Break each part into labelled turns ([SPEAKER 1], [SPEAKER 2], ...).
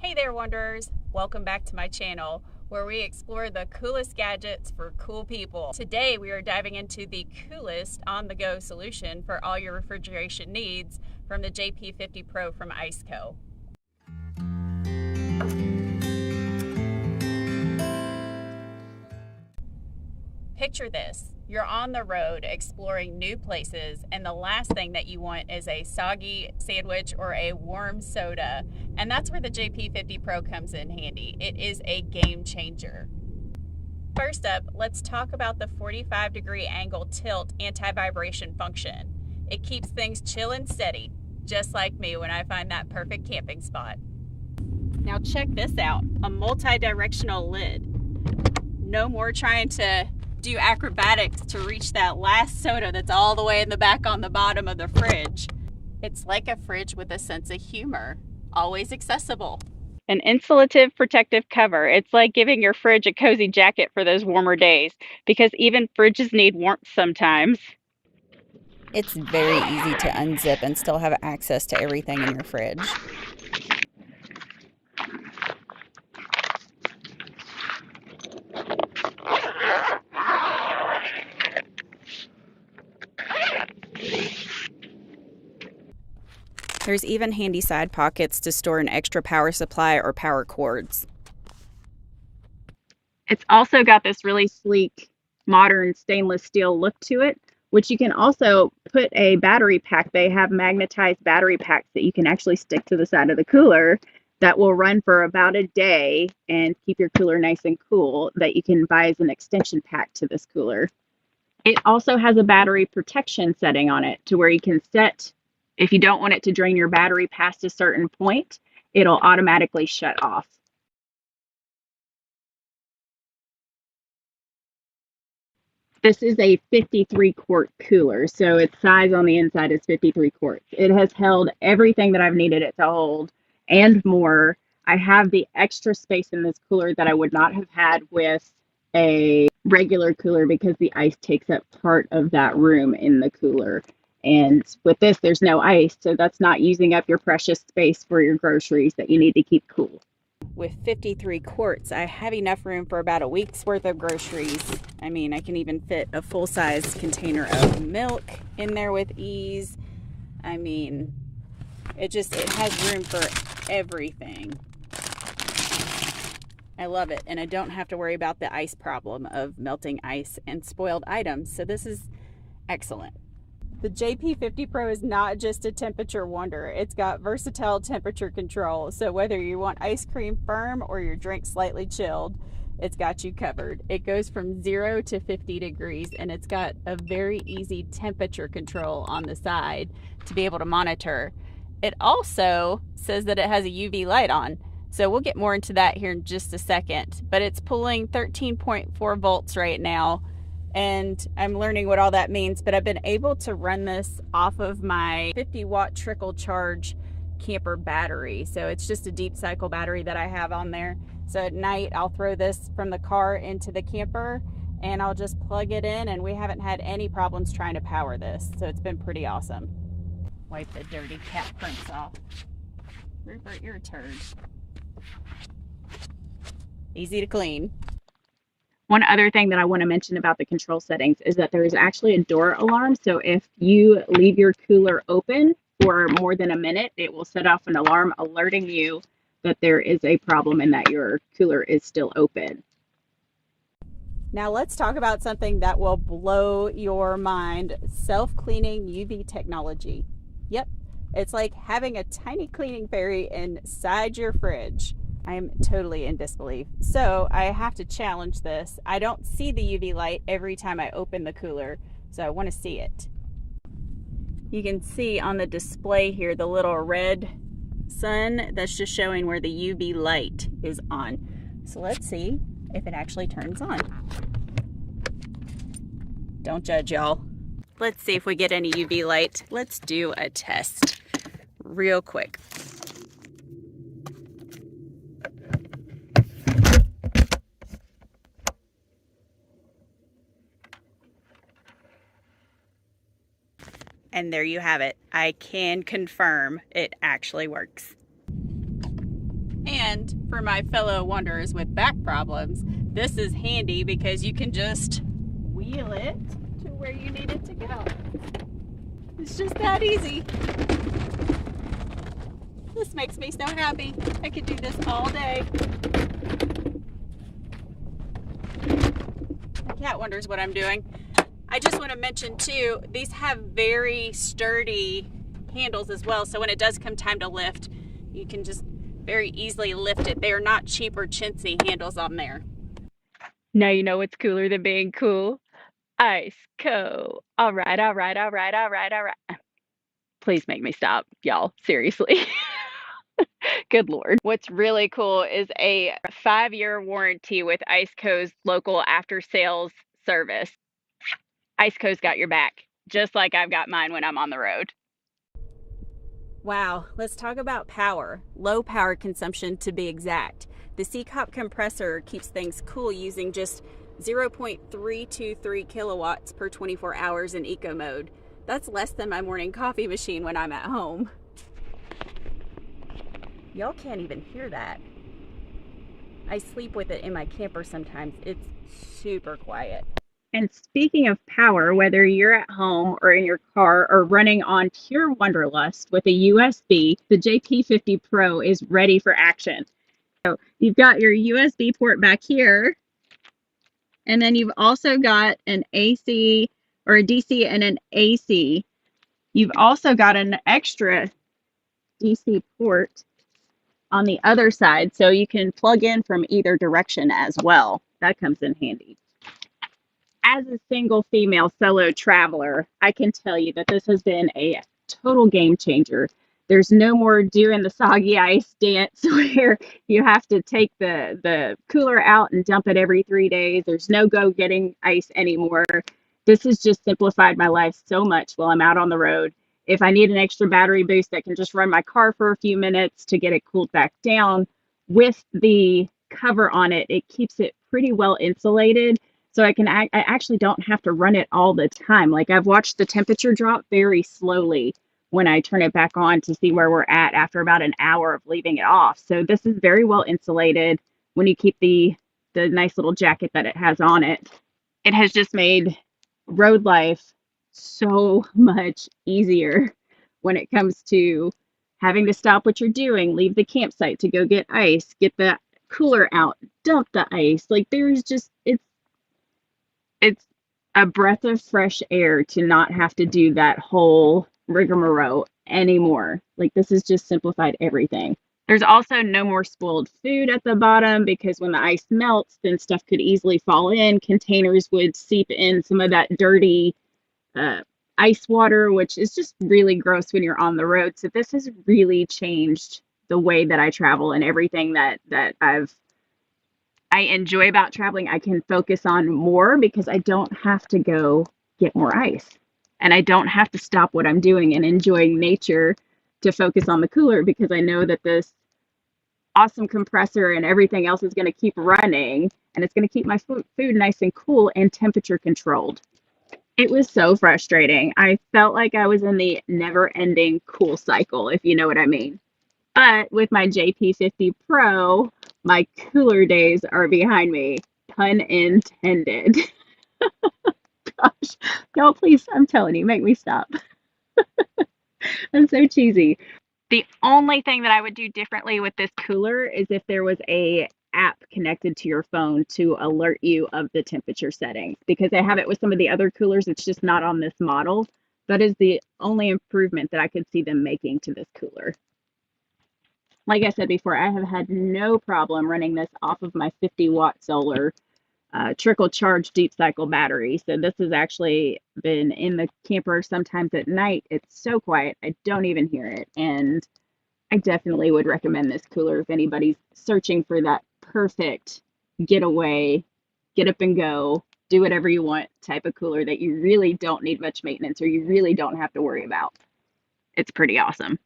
[SPEAKER 1] Hey there, Wanderers! Welcome back to my channel where we explore the coolest gadgets for cool people. Today we are diving into the coolest on-the-go solution for all your refrigeration needs from the JP50Pro from ICECO. Picture this. You're on the road exploring new places, and the last thing that you want is a soggy sandwich or a warm soda. And that's where the JP50Pro comes in handy. It is a game changer. First up, let's talk about the 45-degree angle tilt anti-vibration function. It keeps things chill and steady, just like me when I find that perfect camping spot. Now check this out, a multi-directional lid. No more trying to do acrobatics to reach that last soda that's all the way in the back on the bottom of the fridge. It's like a fridge with a sense of humor, always accessible. An insulative protective cover. It's like giving your fridge a cozy jacket for those warmer days, because even fridges need warmth sometimes.
[SPEAKER 2] It's very easy to unzip and still have access to everything in your fridge. There's even handy side pockets to store an extra power supply or power cords.
[SPEAKER 1] It's also got this really sleek, modern stainless steel look to it, which you can also put a battery pack. They have magnetized battery packs that you can actually stick to the side of the cooler that will run for about a day and keep your cooler nice and cool, that you can buy as an extension pack to this cooler. It also has a battery protection setting on it to where you can set, if you don't want it to drain your battery past a certain point, it'll automatically shut off. This is a 53 quart cooler, so its size on the inside is 53 quarts. It has held everything that I've needed it to hold and more. I have the extra space in this cooler that I would not have had with a regular cooler because the ice takes up part of that room in the cooler. And with this, there's no ice, so that's not using up your precious space for your groceries that you need to keep cool. With 53 quarts, I have enough room for about a week's worth of groceries. I mean, I can even fit a full-size container of milk in there with ease. I mean, it has room for everything. I love it, and I don't have to worry about the ice problem of melting ice and spoiled items, so this is excellent. The JP50Pro is not just a temperature wonder. It's got versatile temperature control. So whether you want ice cream firm or your drink slightly chilled, it's got you covered. It goes from 0 to 50 degrees, and it's got a very easy temperature control on the side to be able to monitor. It also says that it has a UV light on. So we'll get more into that here in just a second. But it's pulling 13.4 volts right now, and I'm learning what all that means, but I've been able to run this off of my 50-watt trickle charge camper battery. So it's just a deep cycle battery that I have on there. So at night I'll throw this from the car into the camper and I'll just plug it in, and we haven't had any problems trying to power this. So it's been pretty awesome. Wipe the dirty cat prints off. Rupert, you're a turd. Easy to clean. One other thing that I want to mention about the control settings is that there is actually a door alarm. So if you leave your cooler open for more than a minute, it will set off an alarm alerting you that there is a problem and that your cooler is still open. Now let's talk about something that will blow your mind: self-cleaning UV technology. Yep, it's like having a tiny cleaning fairy inside your fridge. I am totally in disbelief. So I have to challenge this. I don't see the UV light every time I open the cooler, so I want to see it. You can see on the display here the little red sun that's just showing where the UV light is on. So let's see if it actually turns on. Don't judge, y'all. Let's see if we get any UV light. Let's do a test real quick. And there you have it. I can confirm it actually works. And And for my fellow wanderers with back problems, this is handy because you can just wheel it to where you need it to go. It's just that easy. This makes me so happy. I could do this all day. The cat wonders what I'm doing. I just want to mention too, these have very sturdy handles as well. So when it does come time to lift, you can just very easily lift it. They are not cheap or chintzy handles on there. Now you know what's cooler than being cool? ICECO. All right, all right, all right, all right, all right. Please make me stop, y'all. Seriously. Good Lord. What's really cool is a 5-year warranty with ICECO's local after sales service. ICECO's got your back, just like I've got mine when I'm on the road. Wow, let's talk about power. Low power consumption to be exact. The CCOP compressor keeps things cool using just 0.323 kilowatts per 24 hours in eco mode. That's less than my morning coffee machine when I'm at home. Y'all can't even hear that. I sleep with it in my camper sometimes. It's super quiet. And speaking of power, whether you're at home or in your car or running on pure wanderlust with a USB, the JP50Pro is ready for action. So you've got your USB port back here, and then you've also got an AC or a DC and an AC. You've also got an extra DC port on the other side, so you can plug in from either direction as well. That comes in handy. As a single female solo traveler, I can tell you that this has been a total game changer. There's no more doing the soggy ice dance where you have to take the cooler out and dump it every 3 days. There's no go getting ice anymore. This has just simplified my life so much while I'm out on the road. If I need an extra battery boost, I can just run my car for a few minutes to get it cooled back down. With the cover on it, it keeps it pretty well insulated. So I actually don't have to run it all the time. Like, I've watched the temperature drop very slowly when I turn it back on to see where we're at after about an hour of leaving it off. So this is very well insulated when you keep the nice little jacket that it has on it. It has just made road life so much easier when it comes to having to stop what you're doing, leave the campsite to go get ice, get the cooler out, dump the ice. Like, there's just, it's a breath of fresh air to not have to do that whole rigmarole anymore. Like, this has just simplified everything. There's also no more spoiled food at the bottom because when the ice melts, then stuff could easily fall in. Containers would seep in some of that dirty ice water, which is just really gross when you're on the road. So this has really changed the way that I travel, and everything that I enjoy about traveling, I can focus on more because I don't have to go get more ice. And I don't have to stop what I'm doing and enjoying nature to focus on the cooler, because I know that this awesome compressor and everything else is going to keep running, and it's going to keep my food nice and cool and temperature controlled. It was so frustrating. I felt like I was in the never-ending cool cycle, if you know what I mean. But with my JP50 Pro, my cooler days are behind me. Pun intended. Gosh, y'all, please, I'm telling you, make me stop. I'm so cheesy. The only thing that I would do differently with this cooler is if there was a app connected to your phone to alert you of the temperature settings, because I have it with some of the other coolers. It's just not on this model. That is the only improvement that I could see them making to this cooler. Like I said before, I have had no problem running this off of my 50-watt solar trickle charge deep cycle battery. So this has actually been in the camper sometimes at night. It's so quiet, I don't even hear it. And I definitely would recommend this cooler if anybody's searching for that perfect getaway, get up and go, do whatever you want type of cooler that you really don't need much maintenance or you really don't have to worry about. It's pretty awesome.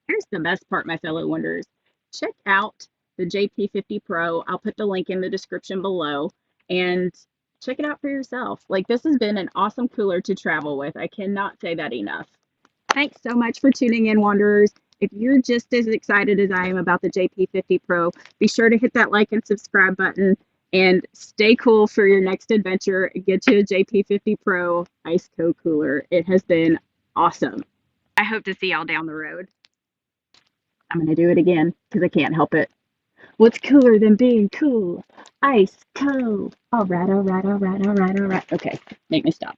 [SPEAKER 1] Here's the best part, my fellow wanderers. Check out the JP50 Pro. I'll put the link in the description below, and check it out for yourself. Like, this has been an awesome cooler to travel with. I cannot say that enough. Thanks so much for tuning in, wanderers. If you're just as excited as I am about the JP50 Pro, be sure to hit that like and subscribe button and stay cool for your next adventure. Get you a JP50 Pro ICECO cooler. It has been awesome. I hope to see y'all down the road. I'm going to do it again because I can't help it. What's cooler than being cool? ICECO. All right, all right, all right, all right, all right. Okay, make me stop.